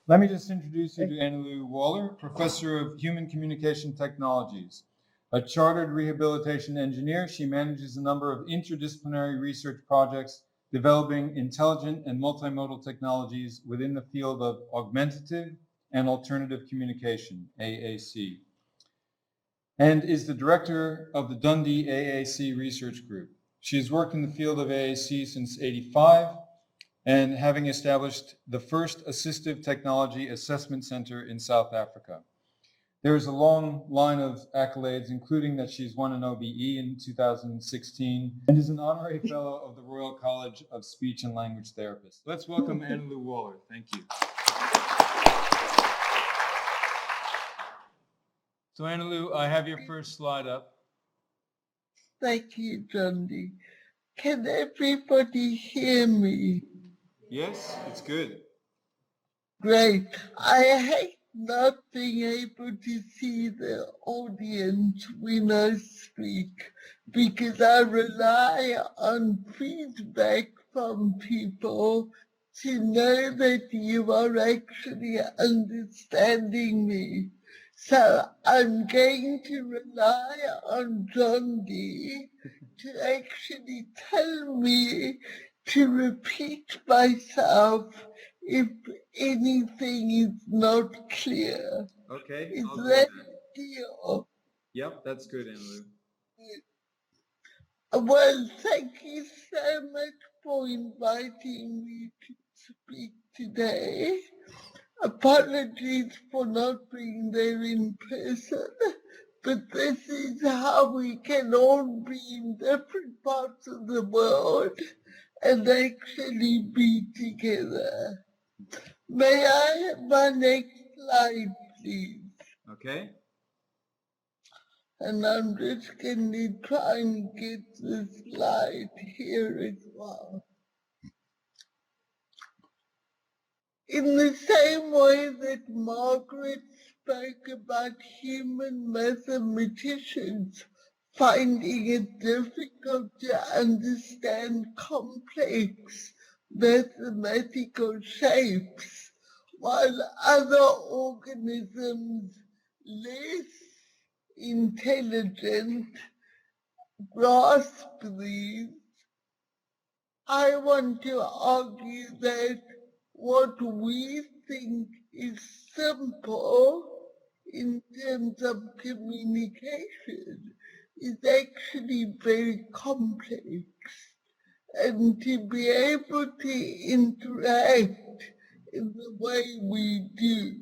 Let me just introduce you to Annalu Waller, Professor of Human Communication Technologies. A chartered rehabilitation engineer, she manages a number of interdisciplinary research projects developing intelligent and multimodal technologies within the field of augmentative and alternative communication, AAC, and is the director of the Dundee AAC Research Group. She has worked in the field of AAC since '85, and having established the first assistive technology assessment center in South Africa. There is a long line of accolades, including that she's won an OBE in 2016 and is an honorary fellow of the Royal College of Speech and Language Therapists. Let's welcome Annalu Waller. Thank you. So Annalu, I have your first slide up. Thank you, Dundee. Can everybody hear me? Yes, it's good. Great. I hate not being able to see the audience when I speak because I rely on feedback from people to know that you are actually understanding me. So I'm going to rely on Dundee to actually tell me to repeat myself if anything is not clear. Okay. Is that clear? Yep, that's good, Annalu. Well, thank you so much for inviting me to speak today. Apologies for not being there in person, but this is how we can all be in different parts of the world and actually be together. May I have my next slide, please? Okay. And I'm just going to try and get the slide here as well. In the same way that Margaret spoke about human mathematicians finding it difficult to understand complex mathematical shapes, while other organisms less intelligent grasp these, I want to argue that what we think is simple in terms of communication is actually very complex. And to be able to interact in the way we do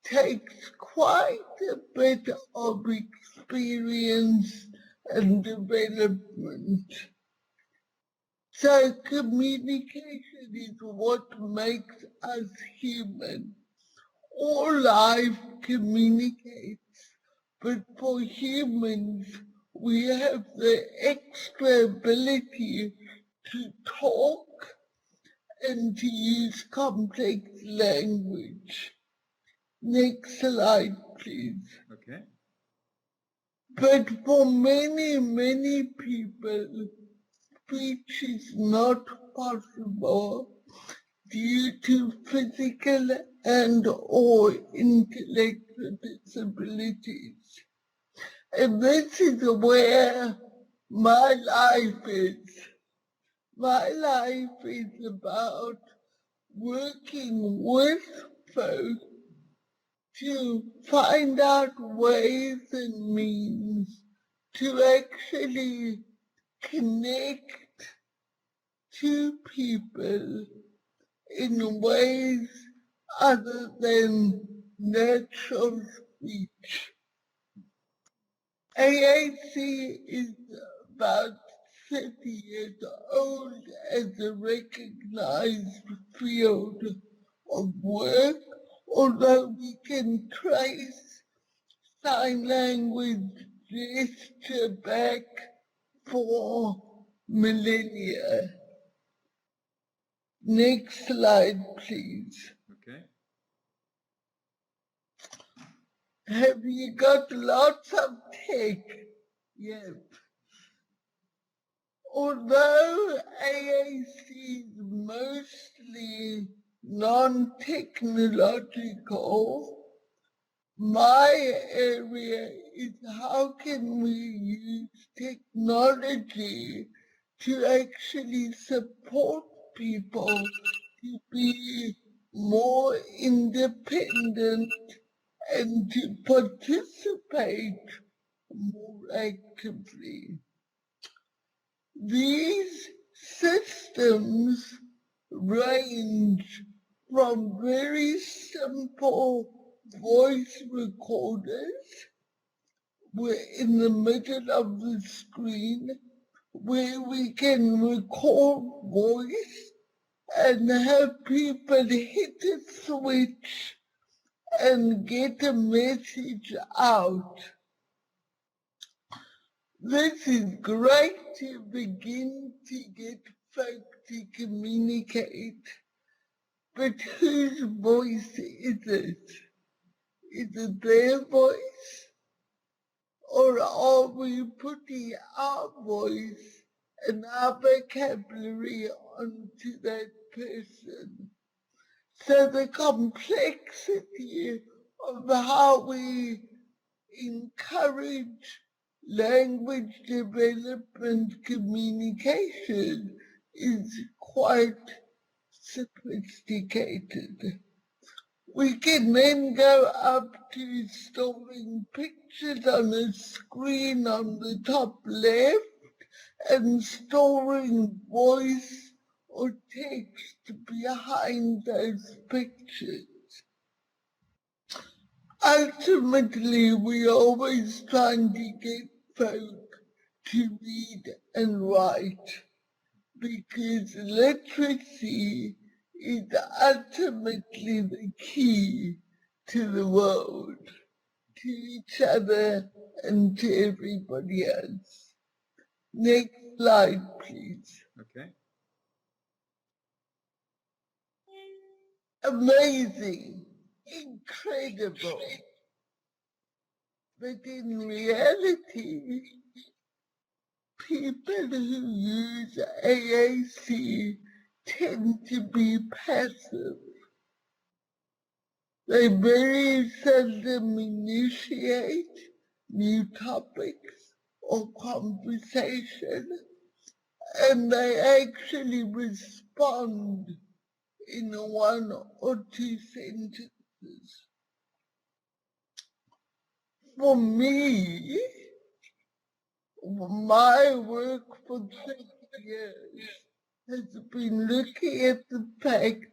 takes quite a bit of experience and development. So communication is what makes us human. All life communicates, but for humans, we have the extra ability to talk and to use complex language. Next slide, please. Okay. But for many people, speech is not possible due to physical and or intellectual disabilities. And this is where my life is. My life is about working with folks to find out ways and means to actually connect to people in ways other than natural speech. AAC is about 30 years old as a recognized field of work, although we can trace sign language gesture back for millennia. Next slide, please. Okay. Have you got lots of tech? Yep. Although AAC is mostly non-technological. My area is how can we use technology to actually support people to be more independent and to participate more actively. These systems range from very simple voice recorders. We're in the middle of the screen where we can record voice and have people hit a switch and get a message out. This is great to begin to get folk to communicate, but whose voice is it? Is it their voice? Or are we putting our voice and our vocabulary onto that person? So the complexity of how we encourage language development communication is quite sophisticated. We can then go up to storing pictures on a screen on the top left and storing voice or text behind those pictures. Ultimately, we're always trying to get folk to read and write because literacy is ultimately the key to the world, to each other and to everybody else. Next slide, please. Okay. Amazing, incredible. But in reality, people who use AAC tend to be passive. They very seldom initiate new topics or conversation, and they actually respond in one or two sentences. For me, my work for 30 years has been looking at the fact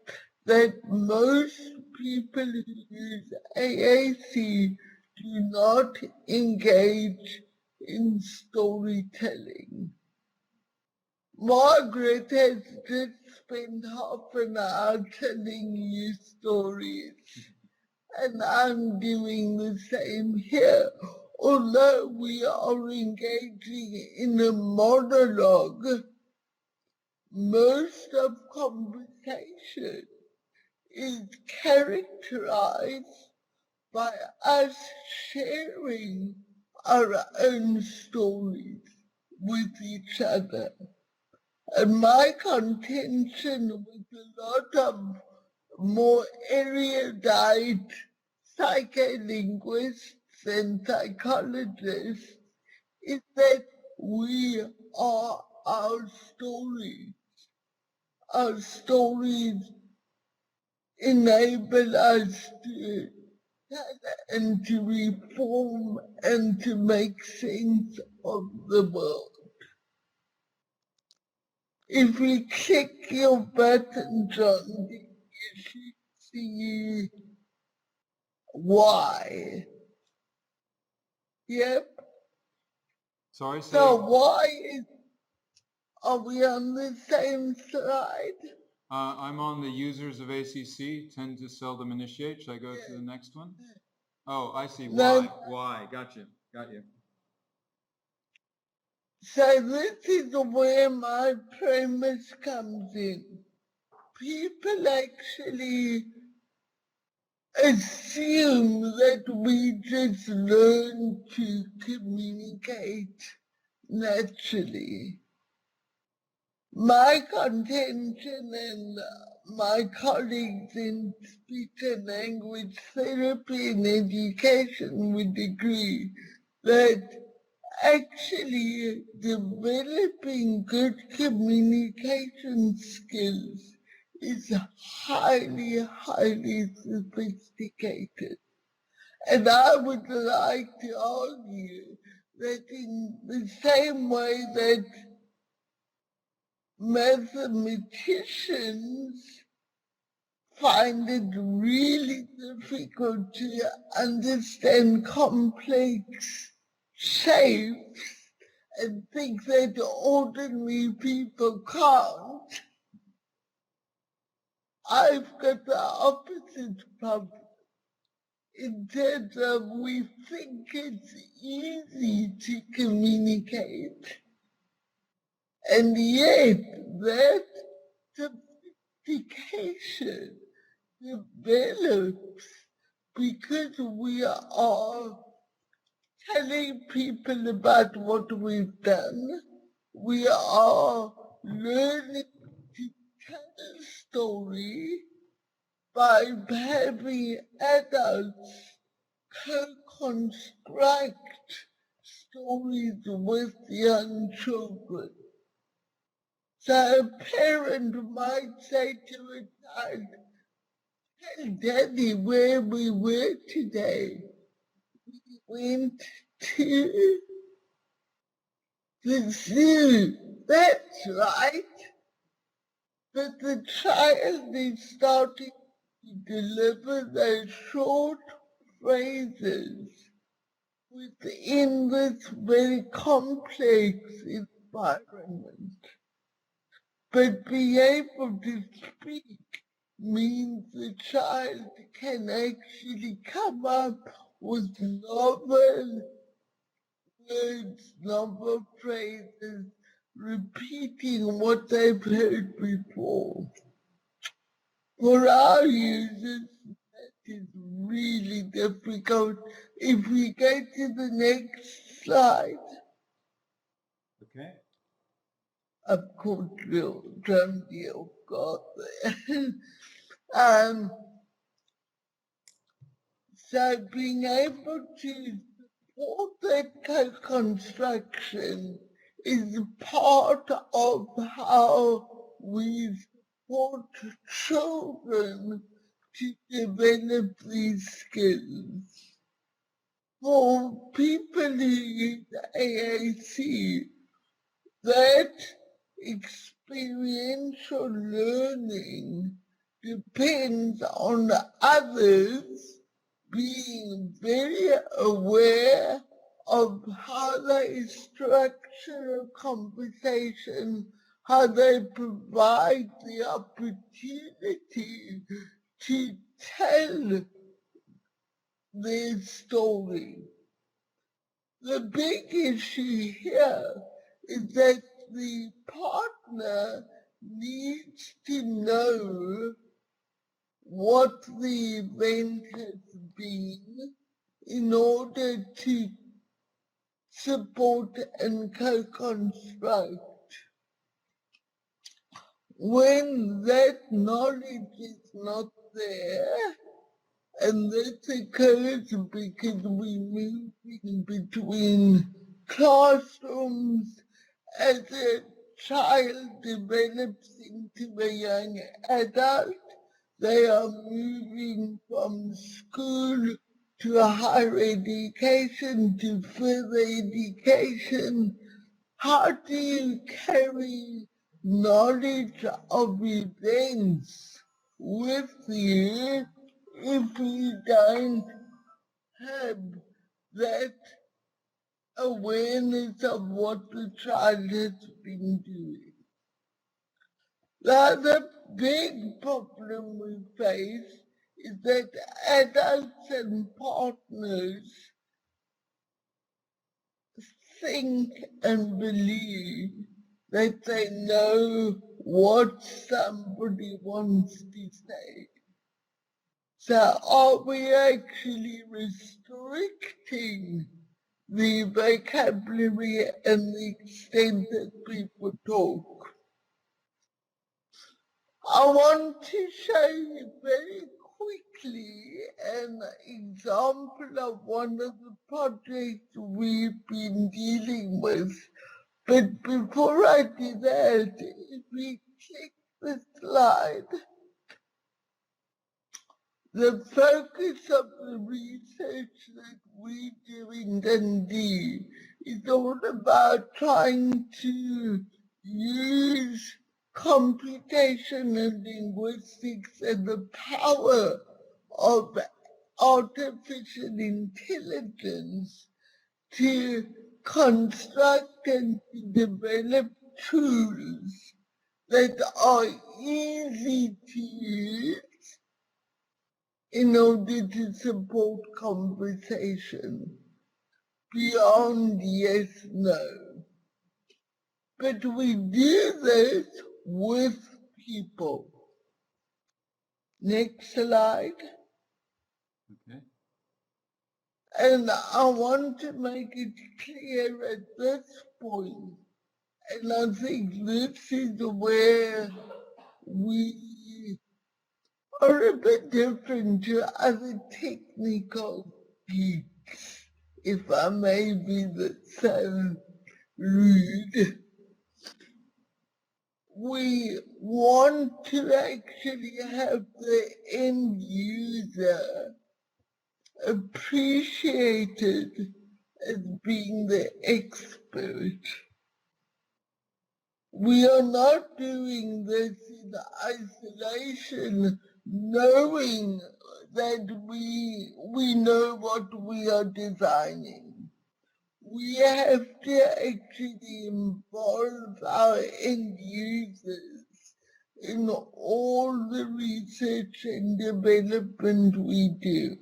that most people who use AAC do not engage in storytelling. Margaret has just spent half an hour telling you stories, and I'm doing the same here. Although we are engaging in a monologue, most of conversation is characterized by us sharing our own stories with each other. And my contention with a lot of more erudite psycholinguists and psychologists is that we are our stories. Our stories enable us to and to reform and to make sense of the world. If we click your button, John, you should see why. Yep. Sorry, say. So why are we on the same slide? I'm on the users of ACC, tend to seldom initiate. Should I go to the next one? Oh, I see. No. Why? Got you. So this is where my premise comes in. People actually assume that we just learn to communicate naturally. My contention and my colleagues in speech and language therapy and education would agree that actually developing good communication skills is highly, highly sophisticated. And I would like to argue that in the same way that mathematicians find it really difficult to understand complex shapes and think that ordinary people can't, I've got the opposite problem. In terms of we think it's easy to communicate, and yet that sophistication develops because we are telling people about what we've done. We are learning to tell a story by having adults co-construct stories with young children. So a parent might say to a child, "Tell Daddy where we were today. We went to the zoo." That's right. But the child is starting to deliver those short phrases within this very complex environment. But being able to speak means the child can actually come up with novel words, novel phrases, repeating what they've heard before. For our users, that is really difficult. If we go to the next slide, Okay. of course, we'll drum deal got there. um, so being able to support that co-construction is part of how we support children to develop these skills. For people who use AAC, that experiential learning depends on others being very aware of how they structure a conversation, how they provide the opportunity to tell their story. The big issue here is that the partner needs to know what the event has been in order to support and co-construct. When that knowledge is not there, and that occurs because we move in between classrooms as a child develops into a young adult. They are moving from school to a higher education to further education. How do you carry knowledge of events with you if you don't have that awareness of what the child has been doing? The other big problem we face is that adults and partners think and believe that they know what somebody wants to say. So are we actually restricting the vocabulary and the extent that people talk? I want to show you very quickly an example of one of the projects we've been dealing with. But before I do that, if we click the slide, the focus of the research that we do in Dundee is all about trying to use computation and linguistics and the power of artificial intelligence to construct and to develop tools that are easy to use in order to support conversation beyond yes, no. But we do this with people. Next slide. Okay. And I want to make it clear at this point, and I think this is where we are a bit different to other technical geeks, if I may be so rude. We want to actually have the end user appreciated as being the expert. We are not doing this in isolation, knowing that we know what we are designing. We have to actually involve our end users in all the research and development we do.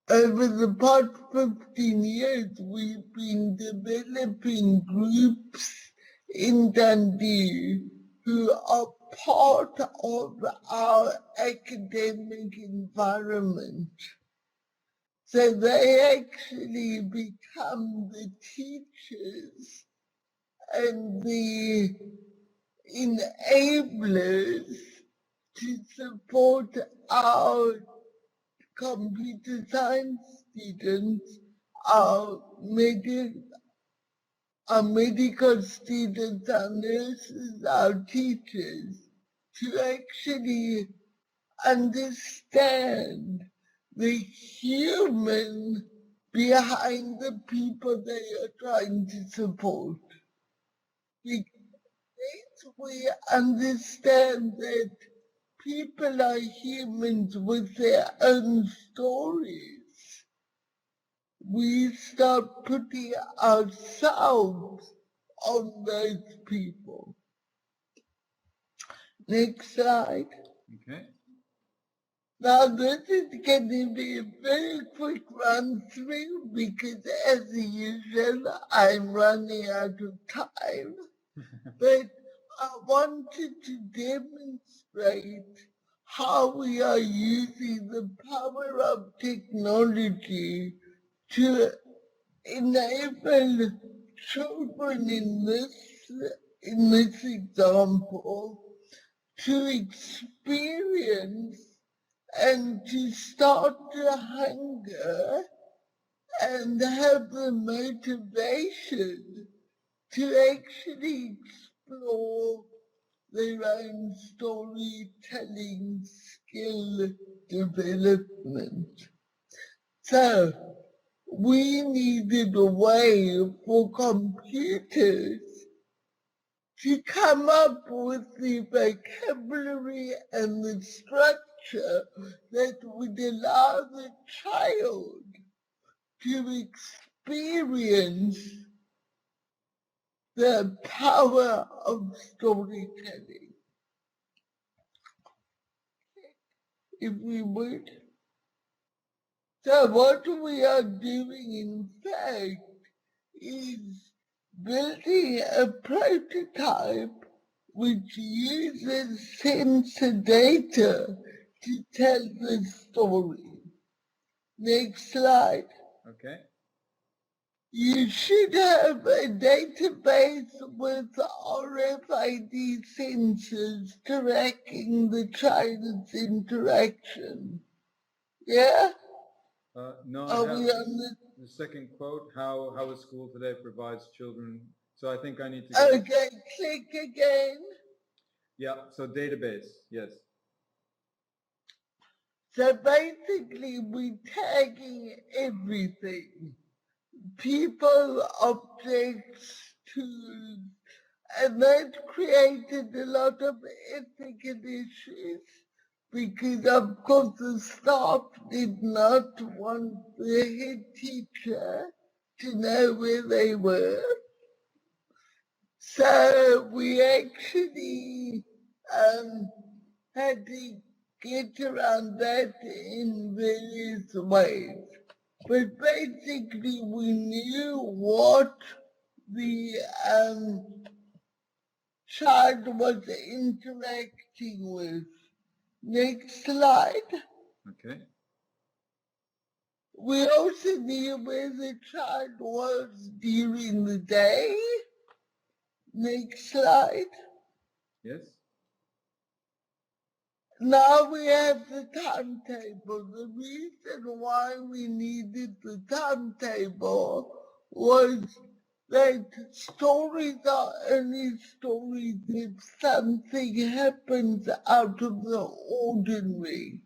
Over the past 15 years, we've been developing groups in Dundee who are part of our academic environment. So they actually become the teachers and the enablers to support our computer science students, our medical students, our nurses, our teachers, to actually understand the human behind the people they are trying to support. Because we understand that people are humans with their own stories, we start putting ourselves on those people. Next slide. Okay. Now this is going to be a very quick run through because as usual I'm running out of time. But I wanted to demonstrate how we are using the power of technology to enable children in this example to experience and to start to hunger and have the motivation to actually explore their own storytelling skill development. So we needed a way for computers to come up with the vocabulary and the structure that would allow the child to experience the power of storytelling. If we would. So what we are doing in fact is building a prototype which uses sensor data to tell the story. Next slide. Okay. You should have a database with RFID sensors tracking the child's interaction. Yeah? No, Are I we have on the second quote, how a school today provides children. So I think I need to go. Okay, click again. Yeah, so database, yes. So basically we're tagging everything. People, objects, tools, and that created a lot of ethical issues because of course the staff did not want the head teacher to know where they were. So we actually had to get around that in various ways. But basically we knew what the child was interacting with. Next slide. Okay. We also knew where the child was during the day. Next slide. Yes. Now we have the timetable. The reason why we needed the timetable was that stories are only stories if something happens out of the ordinary.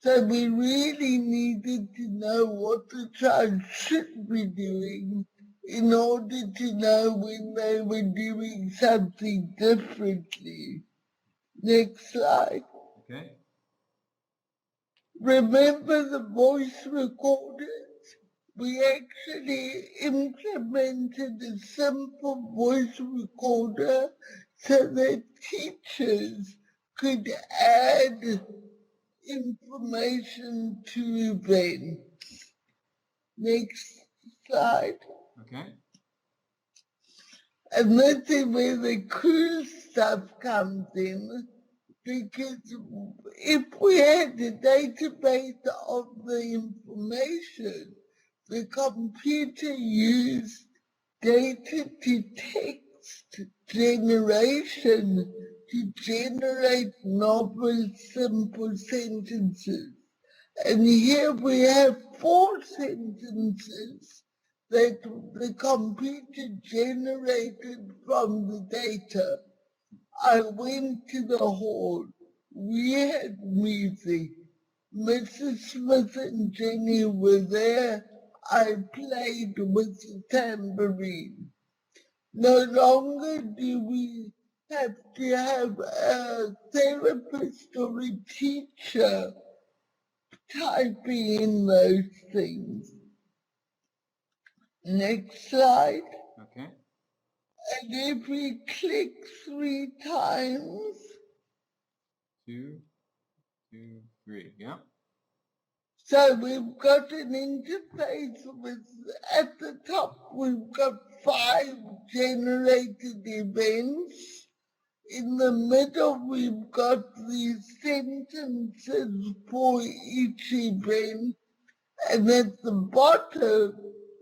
So we really needed to know what the child should be doing in order to know when they were doing something differently. Next slide. Okay. Remember the voice recorders? We actually implemented a simple voice recorder so that teachers could add information to events. Next slide. Okay. And this is where the cool stuff comes in, because if we had a database of the information, the computer used data to text generation to generate novel, simple sentences. And here we have 4 sentences that the computer generated from the data. I went to the hall. We had music. Mrs. Smith and Jenny were there. I played with the tambourine. No longer do we have to have a therapist or a teacher typing in those things. Next slide. Okay. And if we click 3 times, 2, 2, 3. Yeah. so we've got an interface with, at the top, we've got 5 generated events. In the middle, we've got the sentences for each event. And at the bottom,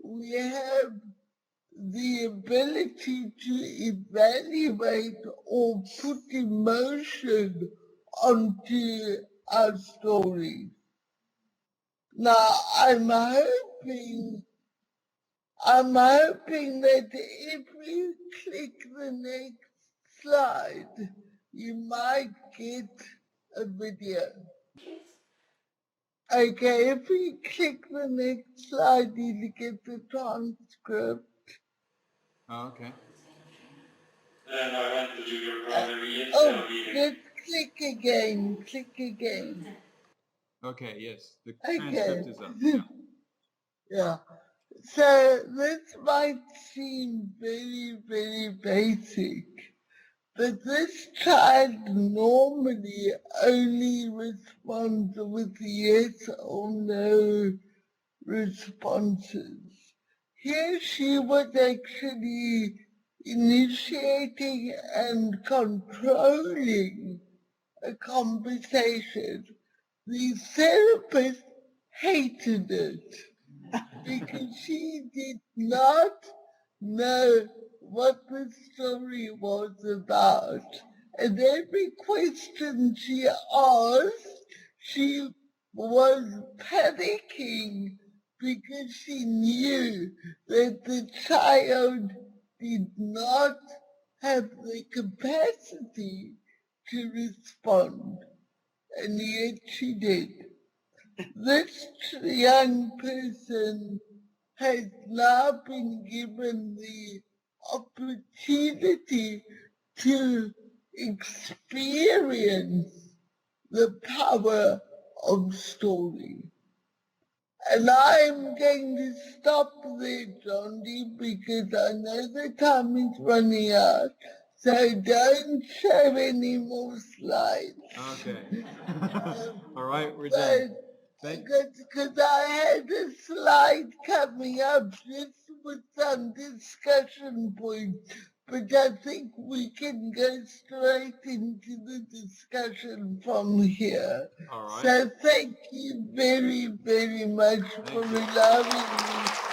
we have the ability to evaluate or put emotion onto our stories. Now, I'm hoping that if you click the next slide, you might get a video. Okay, if you click the next slide, you get the transcript. Oh, okay. And I went to do your primary meeting. Let's click again. Okay, yes. The Okay. transcript is up. Yeah. Yeah. So this might seem very, very basic, but this child normally only responds with yes or no responses. Here she was actually initiating and controlling a conversation. The therapist hated it. because she did not know what the story was about. And every question she asked, she was panicking because she knew that the child did not have the capacity to respond, and yet she did. This young person has now been given the opportunity to experience the power of story. And I'm going to stop there, John Dee, because I know the time is running out. So don't show any more slides. Okay. All right, we're done. Because I had a slide coming up just with some discussion points, but I think we can go straight into the discussion from here. All right. So thank you very, very much for allowing me